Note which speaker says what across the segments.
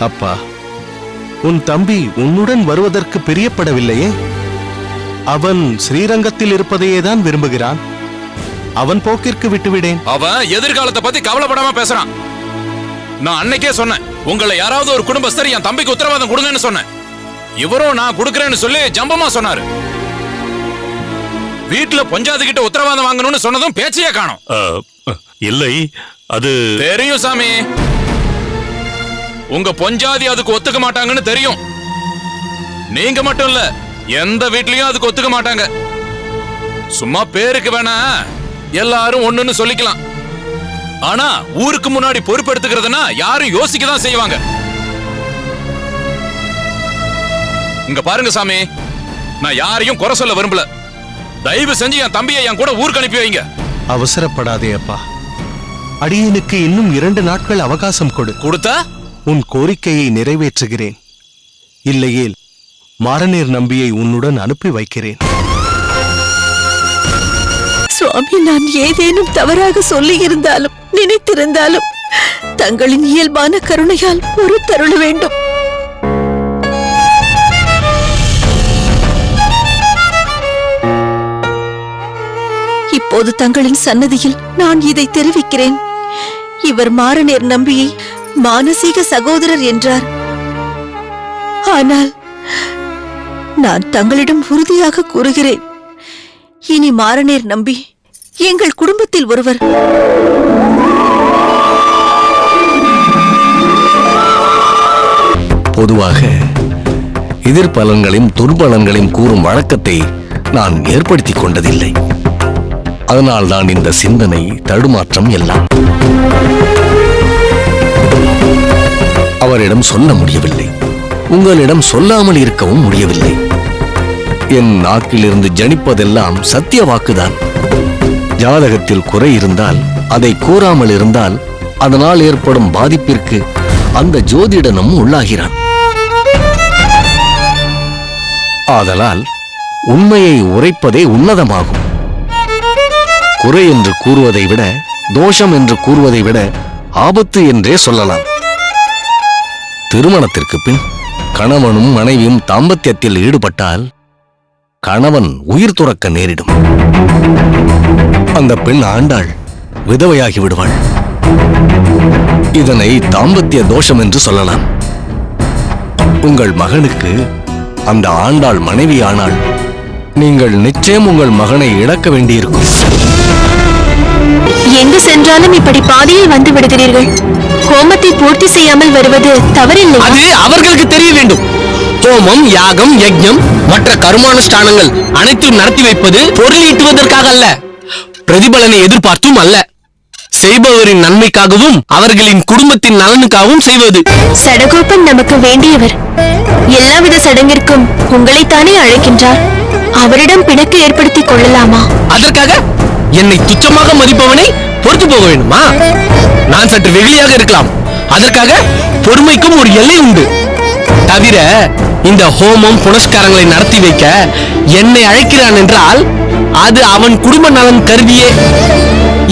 Speaker 1: அப்பா, உன் தம்பி உன்னுடன் வருவதற்கு பிரியப்படவில்லையே. அவன் ஸ்ரீரங்கத்தில் இருப்பதையேதான் விரும்புகிறான். அவன் போக்கிற்கு விட்டுவிடேன்.
Speaker 2: அவன் எதிர்காலத்தை பத்தி கவலைப்படாம பேசுறான். நான் அன்னைக்கே சொன்னேன், உங்களை யாராவது ஒரு குடும்பஸ்தர் என் தம்பிக்கு உத்தரவாதம் கொடுங்கன்னு சொன்னேன். இவரும் நான் கொடுக்கறேன்னு சொல்லி ஜம்பமா சொன்னாரு. வீட்டுல பொஞ்சாதி கிட்ட உத்தரவாதம் வாங்கணும்னு சொன்னதும் பேச்சையே காணோம்.
Speaker 3: இல்லை, அது
Speaker 2: தெரியும் சாமி. உங்க பொஞ்சாதி அதுக்கு ஒத்துக்க மாட்டாங்கன்னு தெரியும். நீங்க மட்டும் இல்ல, எந்த வீட்லயும் அதுக்கு ஒத்துக்க மாட்டாங்க. சும்மா பேருக்கு வேணா எல்லாரும் ஒண்ணுன்னு சொல்லிக்கலாம். ஆனா ஊருக்கு முன்னாடி பொறுப்பெடுத்துக்கிறதுனா யாரும் யோசிக்க தான் செய்வாங்க. இங்க பாருங்க சாமி, நான் யாரையும் குறை சொல்ல விரும்பல. தயவு செஞ்சு என் தம்பியை என் கூட ஊருக்கு அனுப்பி வைங்க.
Speaker 1: அவசரப்படாதே அப்பா. அடியனுக்கு இன்னும் 2 நாட்கள் அவகாசம் கொடுத்தா உன் கோரிக்கையை நிறைவேற்றுகிறேன். இல்லையேல் மாரநேர் நம்பியை உன்னுடன் அனுப்பி வைக்கிறேன்.
Speaker 4: சுவாமி, நான் ஏதேனும் தவறாக சொல்லி இருந்தாலும் நினைத்திருந்தாலும் தங்களின் இயல்பான கருணையால் ஒரு தருள வேண்டும். இப்போது தங்களின் சன்னதியில் நான் இதை தெரிவிக்கிறேன். இவர் மாரநேர் நம்பியை மானசீக சகோதரர் என்றார். ஆனால் நான் தங்களிடம் உறுதியாக கூறுகிறேன், இனி மாரநேர் நம்பி எங்கள் குடும்பத்தில் ஒருவர்.
Speaker 5: பொதுவாக எதிர்பலன்களையும் துர்பலன்களையும் கூறும் வழக்கத்தை நான் ஏற்படுத்திக் கொண்டதில்லை. அதனால் தான் இந்த சிந்தனை தடுமாற்றம் எல்லாம். அவரிடம் சொல்ல முடியவில்லை, உங்களிடம் சொல்லாமல் இருக்கவும் முடியவில்லை. என் நாக்கிலிருந்து ஜனிப்பதெல்லாம் சத்திய வாக்குதான். ஜாதகத்தில் குறை இருந்தால், அதை கூறாமல் இருந்தால், அதனால் ஏற்படும் பாதிப்பிற்கு அந்த ஜோதிடனும் உள்ளாகிறான். ஆதலால் உண்மையை உரைப்பதே உன்னதமாகும். குறை என்று கூறுவதை விட, தோஷம் என்று கூறுவதை விட ஆபத்து என்றே சொல்லலாம். திருமணத்திற்கு பின் கணவனும் மனைவியும் தாம்பத்தியத்தில் ஈடுபட்டால் கணவன் உயிர் துறக்க நேரிடும். அந்த பெண் ஆண்டாள் விதவையாகி விடுவாள். இதனை தாம்பத்திய தோஷம் என்று சொல்லலாம். உங்கள் மகனுக்கு அந்த ஆண்டாள் மனைவியானால் நீங்கள் நிச்சயம் உங்கள் மகனை இழக்க வேண்டியிருக்கும்.
Speaker 6: எங்கு சென்றாலும் இப்படி பாதியில் வந்து விடுகிறீர்கள். ஹோமத்தை பூர்த்தி செய்யாமல் வருவது தவறில்லை.
Speaker 5: அது அவர்களுக்கு தெரிய வேண்டும். ஹோமம், யாகம், யஜ்ஞம், மற்ற கர்மானுஷ்டானங்கள் அனைத்தையும் நடத்தி வைப்பது பொருள் ஈட்டுவதற்காக அல்ல, பிரதிபலனை எதிர்பார்த்தும் அல்ல. செய்பவரின் நன்மைக்காகவும் அவர்களின் குடும்பத்தின் நலனுக்காகவும் செய்வது.
Speaker 6: சடகோபன் நமக்கு வேண்டியவர். எல்லாவித சடங்கிற்கும் உங்களைத்தானே அழைக்கின்றார். அவரிடம் பிணக்கு ஏற்படுத்திக் கொள்ளலாமா?
Speaker 5: அதற்காக என்னை துச்சமாக மதிப்பவனை பொறுத்து போக வேண்டுமா? நான் சற்று வெகுளியாக இருக்கலாம். அதற்காக பொறுமைக்கும் ஒரு எல்லை உண்டு. தவிர இந்த ஹோமம் புனஸ்காரங்களை நடத்தி வைக்க என்னை அழைக்கிறான் என்றால் அது அவன் குடும்ப நலன் கருதியே.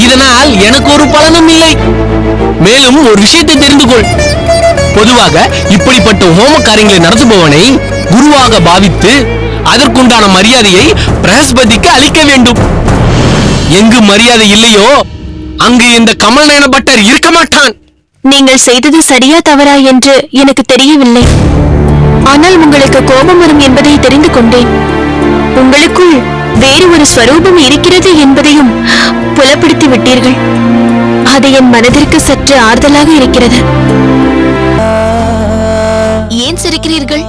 Speaker 5: இதனால் எனக்கு ஒரு பலனும் இல்லை. மேலும் ஒரு விஷயத்தை தெரிந்து கொள். பொதுவாக இப்படிப்பட்ட ஹோம காரியங்களை நடத்துபவனை குருவாக பாவித்து அதற்குண்டான மரியாதையை பிரகஸ்பதிக்கு அளிக்க வேண்டும். எங்கு மரியாதை இல்லையோ அங்கு இந்த கமல்நயன பட்டர் இருக்க மாட்டான்.
Speaker 6: நீங்கள் செய்தது சரியா தவறா என்று எனக்கு தெரியவில்லை. ஆனால் உங்களுக்கு கோபம் வரும் என்பதை தெரிந்து கொண்டேன். உங்களுக்குள் வேறு ஒரு ஸ்வரூபம் இருக்கிறது என்பதையும் புலப்படுத்தி விட்டீர்கள். அது என் மனதிற்கு சற்று ஆறுதலாக இருக்கிறது.
Speaker 4: ஏன் சிரிக்கிறீர்கள்?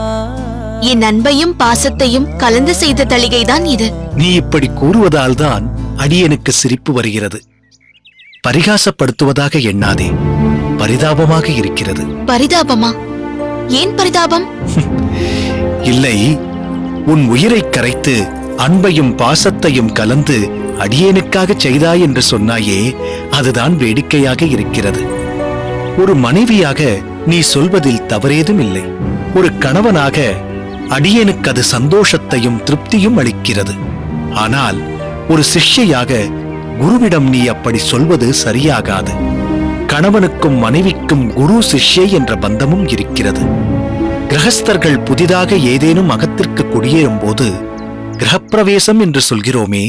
Speaker 4: என் அன்பையும் பாசத்தையும் கலந்து செய்த தளிகைதான் இது.
Speaker 1: நீ இப்படி கூறுவதால் தான் அடியனுக்கு சிரிப்பு வருகிறது. பரிகாசப்படுத்துவதாக எண்ணாதே, பரிதாபமாக இருக்கிறது.
Speaker 4: பரிதாபமா? ஏன் பரிதாபம்?
Speaker 1: இல்லை, உன் உயிரை கரைத்து அன்பையும் பாசத்தையும் கலந்து அடியேனுக்காக செய்தாய் என்று சொன்னாயே, அதுதான் வேடிக்கையாக இருக்கிறது. ஒரு மனைவியாக நீ சொல்வதில் தவறேதும் இல்லை. ஒரு கணவனாக அடியேனுக்கு அது சந்தோஷத்தையும் திருப்தியும் அளிக்கிறது. ஆனால் ஒரு சிஷ்யையாக குருவிடம் நீ அப்படி சொல்வது சரியாகாது. கணவனுக்கும் மனைவிக்கும் குரு சிஷ்யை என்ற பந்தமும் இருக்கிறது. கிரகஸ்தர்கள் புதிதாக ஏதேனும் அகத்திற்கு குடியேறும் போது கிரகப்பிரவேசம் என்று சொல்கிறோமே,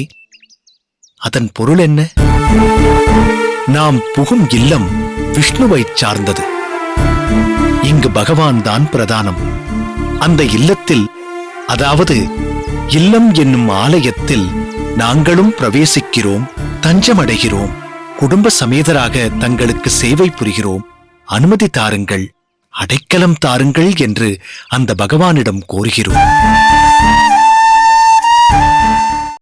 Speaker 1: அதன் பொருள் என்ன? நாம் புகும் இல்லம் விஷ்ணுவைச் சார்ந்தது. இங்கு பகவான் தான் பிரதானம். அந்த இல்லத்தில், அதாவது இல்லம் என்னும் ஆலயத்தில் நாங்களும் பிரவேசிக்கிறோம், தஞ்சமடைகிறோம். குடும்ப சமேதராக தங்களுக்கு சேவை புரிகிறோம். அனுமதி தாருங்கள், அடைக்கலம் தாருங்கள் என்று அந்த பகவானிடம் கோருகிறோம்.